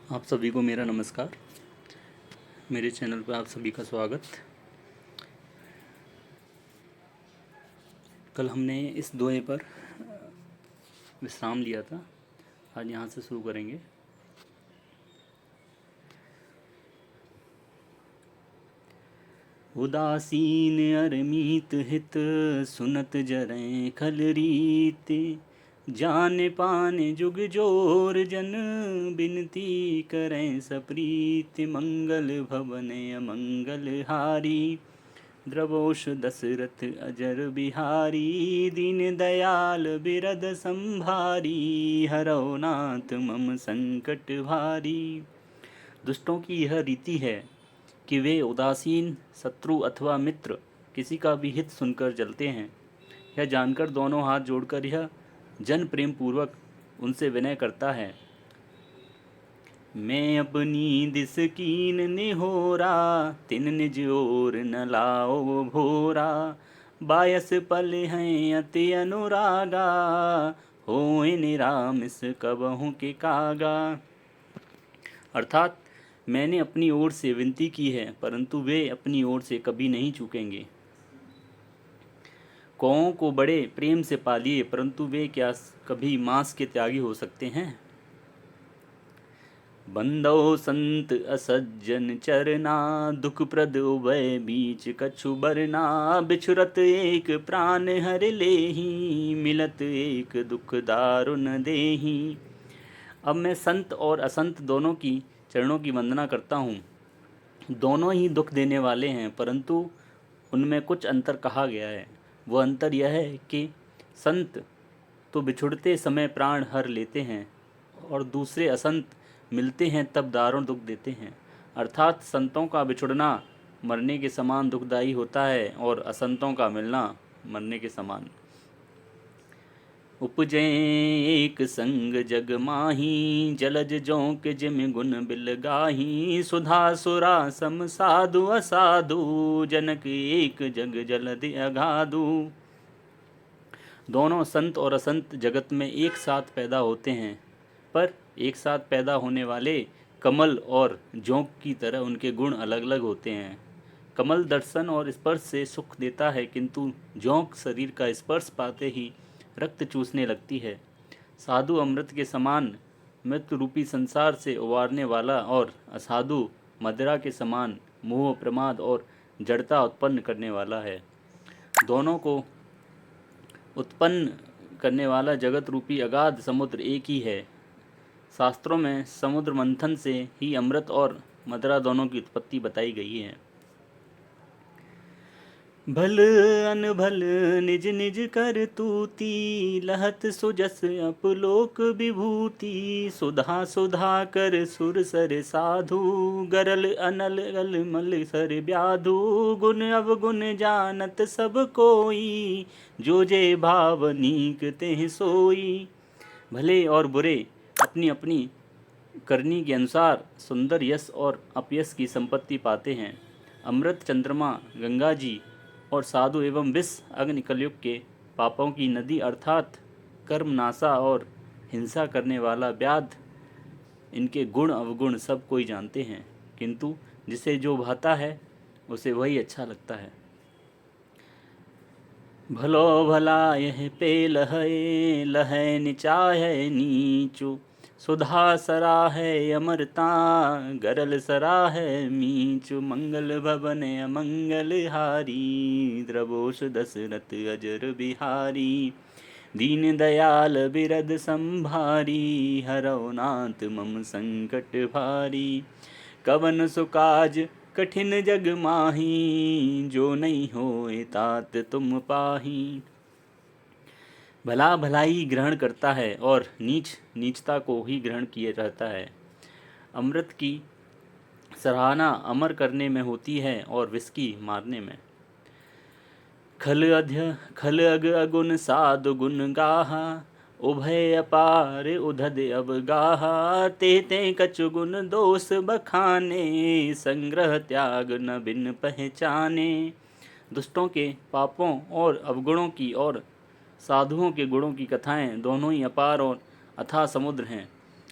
आप सभी को मेरा नमस्कार। मेरे चैनल पर आप सभी का स्वागत। कल हमने इस दोहे पर विश्राम लिया था। आज यहाँ से शुरू करेंगे। उदासीन अरमीत हित सुनत जरें खल रीत, जान पान जुग जोर जन बिनती करें सप्रीत, मंगल भवन अमंगल हारी द्रवोष दशरथ अजर बिहारी, दीन दयाल बिरद संभारी, हरौ नाथ मम संकट भारी। दुष्टों की यह रीति है कि वे उदासीन शत्रु अथवा मित्र किसी का भी हित सुनकर जलते हैं। यह जानकर दोनों हाथ जोड़कर यह जन प्रेम पूर्वक उनसे विनय करता है। मैं अपनी दिस कीन निहोरा, तिन निज ओर न लाओ भोरा, बायस पल हैं अति अनुरागा, होए निरामिस कबहु के कागा। अर्थात मैंने अपनी ओर से विनती की है, परंतु वे अपनी ओर से कभी नहीं चूकेंगे। कौओं को बड़े प्रेम से पालिए, परंतु वे क्या कभी मांस के त्यागी हो सकते हैं। बंदो संत असज्जन चरना, दुख प्रद उभय बीच कछु बरना, बिछुरत एक प्राण हर लेही, मिलत एक दुख दारुन देही। अब मैं संत और असंत दोनों की चरणों की वंदना करता हूँ। दोनों ही दुख देने वाले हैं, परंतु उनमें कुछ अंतर कहा गया है। वह अंतर यह है कि संत तो बिछुड़ते समय प्राण हर लेते हैं और दूसरे असंत मिलते हैं तब दारुण दुख देते हैं। अर्थात संतों का बिछुड़ना मरने के समान दुखदायी होता है और असंतों का मिलना मरने के समान। उपजे एक संग जग माही, जलज जोंक जिम गुण बिल गाही, सुधा सुरा सम साधु असाधु, जनक एक जग जलद अगाधु। दोनों संत और असंत जगत में एक साथ पैदा होते हैं, पर एक साथ पैदा होने वाले कमल और जोंक की तरह उनके गुण अलग अलग होते हैं। कमल दर्शन और स्पर्श से सुख देता है, किंतु जोंक शरीर का स्पर्श पाते ही रक्त चूसने लगती है। साधु अमृत के समान मृत्यु रूपी संसार से उबारने वाला और असाधु मदिरा के समान मोह प्रमाद और जड़ता उत्पन्न करने वाला है। दोनों को उत्पन्न करने वाला जगत रूपी अगाध समुद्र एक ही है। शास्त्रों में समुद्र मंथन से ही अमृत और मदिरा दोनों की उत्पत्ति बताई गई है। भल अनभल निज निज कर तूती, लहत सुजस अपलोक विभूति, सुधा सुधा कर सुर सर साधु, गरल अनल अल मल सर ब्याधु, गुण अवगुण जानत सब कोई, जो जे भाव नीक तेह सोई। भले और बुरे अपनी अपनी करनी के अनुसार सुंदर यश और अपयश की संपत्ति पाते हैं। अमृत चंद्रमा गंगा जी और साधु एवं विष अग्नि कलयुग के पापों की नदी अर्थात कर्म नाशा और हिंसा करने वाला व्याध, इनके गुण अवगुण सब कोई जानते हैं, किंतु जिसे जो भाता है उसे वही अच्छा लगता है। भलो भला यह पे लहए, लहै निचाहै नीचु, सुधा सराहै अमरता, गरल सराहै मीचु, मंगल भवन अमंगल हारी, द्रवोष दशरथ अजर बिहारी, दीन दयाल बिरद संभारी, हरौ नाथ मम संकट भारी। कवन सुकाज कठिन जग माही, जो नहीं होए तात तुम पाही। भला भलाई ग्रहण करता है और नीच नीचता को ही ग्रहण किए रहता है। अमृत की सराहना अमर करने में होती है और विष की मारने में। खल अग अगुन साधु गुण गाहा, उभय अपार उधद अवगाहा, ते कछु गुण दोष बखाने, संग्रह त्याग न बिन पहचाने। दुष्टों के पापों और अवगुणों की और साधुओं के गुणों की कथाएं दोनों ही अपार और अथाह समुद्र हैं।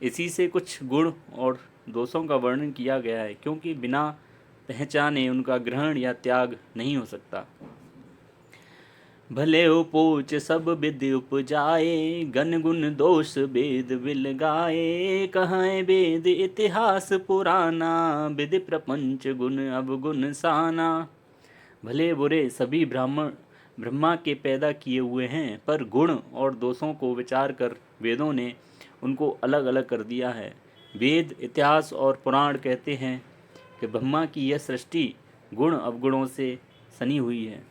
इसी से कुछ गुण और दोषों का वर्णन किया गया है, क्योंकि बिना पहचाने उनका ग्रहण या त्याग नहीं हो सकता। भले उपोच सब विधि उपजाए, गन गुण दोष वेद विल गाए। कहाँ वेद इतिहास पुराना, विधि प्रपंच गुण अवगुण साना। भले बुरे सभी ब्राह्मण ब्रह्मा के पैदा किए हुए हैं, पर गुण और दोषों को विचार कर वेदों ने उनको अलग अलग कर दिया है। वेद, इतिहास और पुराण कहते हैं कि ब्रह्मा की यह सृष्टि गुण अवगुणों से सनी हुई है।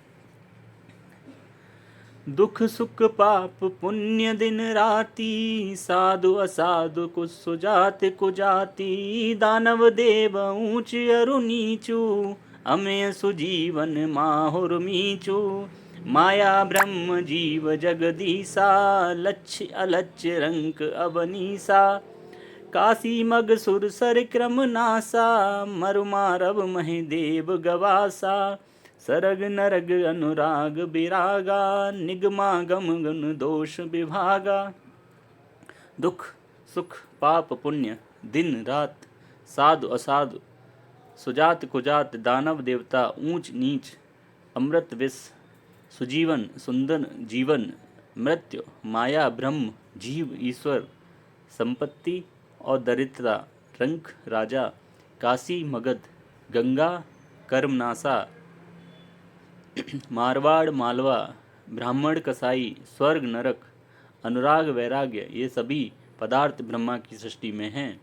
दुख सुख पाप पुण्य दिन राति, साधु असाधु कुछ सुजात कुजाति। दानव देव ऊंच अरु नीचू, अमेय सुजीवन माहुर मीचू। माया ब्रह्म जीव जगदीसा, लक्ष्य अलक्ष्य रंक अवनीसा। काशी मग सुर सर क्रम नासा, मरु मारव महि देव गवासा। सरग नरग अनुराग विरागा, निगमागम गुण दोष विभागा। दुख सुख पाप पुण्य दिन रात, साधु असाधु, सुजात कुजात, दानव देवता, ऊंच नीच, अमृत विष, सुजीवन सुंदर जीवन, मृत्यु, माया ब्रह्म जीव ईश्वर, संपत्ति और दरिद्रता, रंक राजा, काशी मगध, गंगा कर्मनासा, मारवाड़ मालवा, ब्राह्मण कसाई, स्वर्ग नरक, अनुराग वैराग्य, ये सभी पदार्थ ब्रह्मा की सृष्टि में हैं।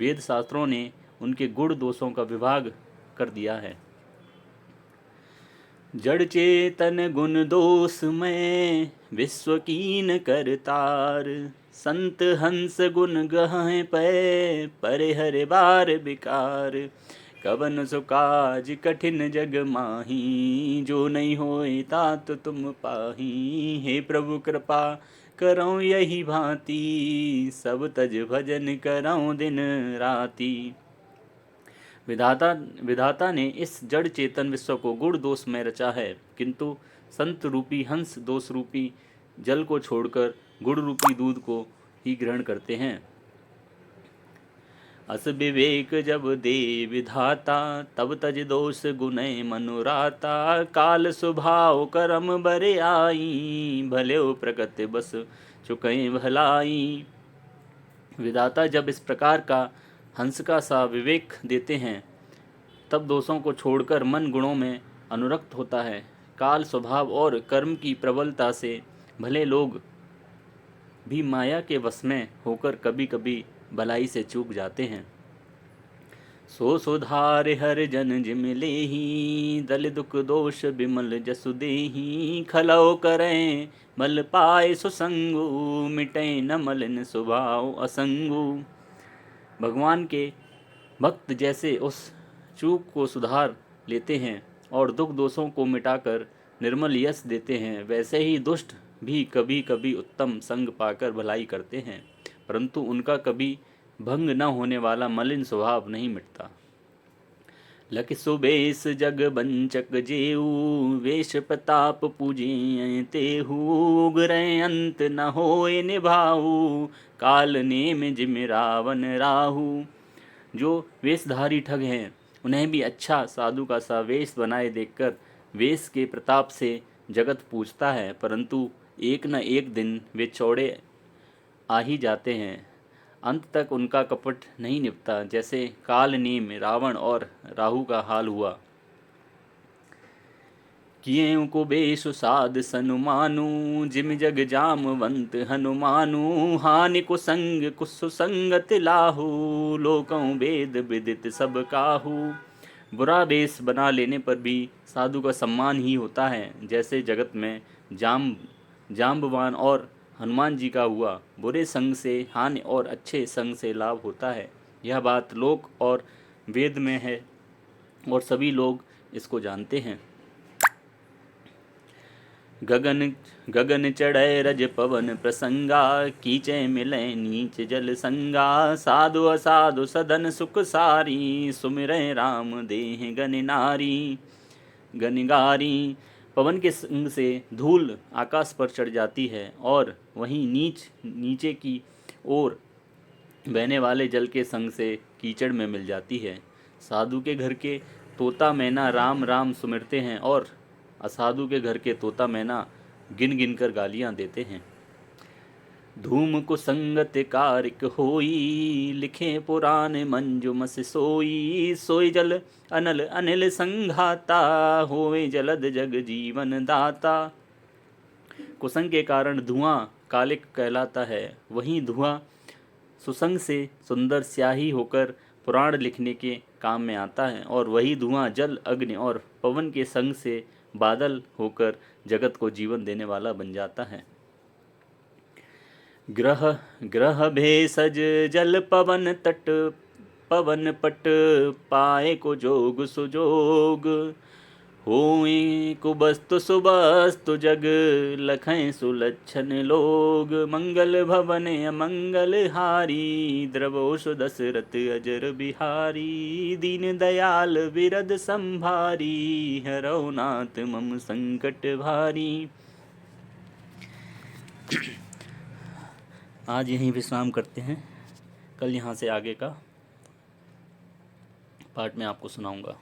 वेद शास्त्रों ने उनके गुण दोषों का विभाग कर दिया है। जड़ चेतन गुण दोष में, विश्व कीन करतार। संत हंस गुण गहं पै, परे हर बार विकार। कवन सुकाज कठिन जग माही, जो नहीं होए तात तुम पाही। हे प्रभु कृपा करऊँ यही भांति, सब तज भजन करऊँ दिन राति। विधाता ने इस जड़ चेतन विश्व को गुण दोष में रचा है, किंतु संत रूपी हंस दोष रूपी जल को छोड़कर गुण रूपी दूध को ही ग्रहण करते हैं। अस विवेक जब दे विधाता, तब तज दोष गुणय मनुराता। काल स्वभाव करम बरे आई, भले प्रकृति बस चुकई भलाई। विधाता जब इस प्रकार का हंस का सा विवेक देते हैं, तब दोषों को छोड़कर मन गुणों में अनुरक्त होता है। काल स्वभाव और कर्म की प्रबलता से भले लोग भी माया के वश में होकर कभी कभी भलाई से चूक जाते हैं। सो सुधार हर जन जिम लेही, दल दुख दोष बिमल जसु देही। खलौ करें मल पाए सुसंगु, मिटे न मलिन स्वभाव असंगु। भगवान के भक्त जैसे उस चूक को सुधार लेते हैं और दुख दोषों को मिटाकर निर्मल यश देते हैं, वैसे ही दुष्ट भी कभी कभी उत्तम संग पाकर भलाई करते हैं, परंतु उनका कभी भंग न होने वाला मलिन स्वभाव नहीं मिटता। लख सुबेश जग बंचक जेऊ, वेश प्रताप पूजे तेहू। उगरे अंत न होए निभाऊ, काल नेम जिम रावण राहू। जो वेशधारी ठग हैं, उन्हें भी अच्छा साधु का सा वेश बनाए देखकर वेश के प्रताप से जगत पूजता है, परंतु एक न एक दिन वे चौड़े आ ही जाते हैं। अंत तक उनका कपट नहीं निपटा, जैसे काल नेम रावण और राहु का हाल हुआ। किए को बेश साध सनुमानु, जिम जग जामवंत हनुमानु। हानि को संग कुसुसंगत लाहू, लोकों वेद विदित सब काहू। बुरा वेश बना लेने पर भी साधु का सम्मान ही होता है, जैसे जगत में जाम्बवान और हनुमान जी का हुआ। बुरे संग से हानि और अच्छे संग से लाभ होता है, यह बात लोक और वेद में है और सभी लोग इसको जानते हैं। गगन चढ़े रज पवन प्रसंगा, कीचे मिले नीच जल संगा। साधु असाधु सदन सुख सारी, सुमिरै राम देह गन नारी गनगारी। पवन के संग से धूल आकाश पर चढ़ जाती है और वहीं नीचे की ओर बहने वाले जल के संग से कीचड़ में मिल जाती है। साधु के घर के तोता मैना राम राम सुमिरते हैं और असाधु के घर के तोता मैना गिन गिन कर गालियां देते हैं। धूम कुसंगत कारिक होई, लिखे पुराण मंजुमस सोई। सोई जल अनल अनिल संघाता, होवे जलद जग जीवन दाता। कुसंग के कारण धुआं कालिक कहलाता है, वहीं धुआं सुसंग से सुंदर स्याही होकर पुराण लिखने के काम में आता है, और वही धुआं जल अग्नि और पवन के संग से बादल होकर जगत को जीवन देने वाला बन जाता है। ग्रह ग्रह भेषज जल पवन तट, पवन पट पाए को जोग सुजोग। होई कुबस्तु सुबस्तु जग, लखें सुलक्षण लोग। मंगल भवन अमंगल हारी, द्रवोषु दशरथ अजर बिहारी। दीन दयाल विरद संभारी, हरौ नाथ मम संकट भारी। आज यहीं विश्राम करते हैं, कल यहाँ से आगे का पार्ट में आपको सुनाऊंगा।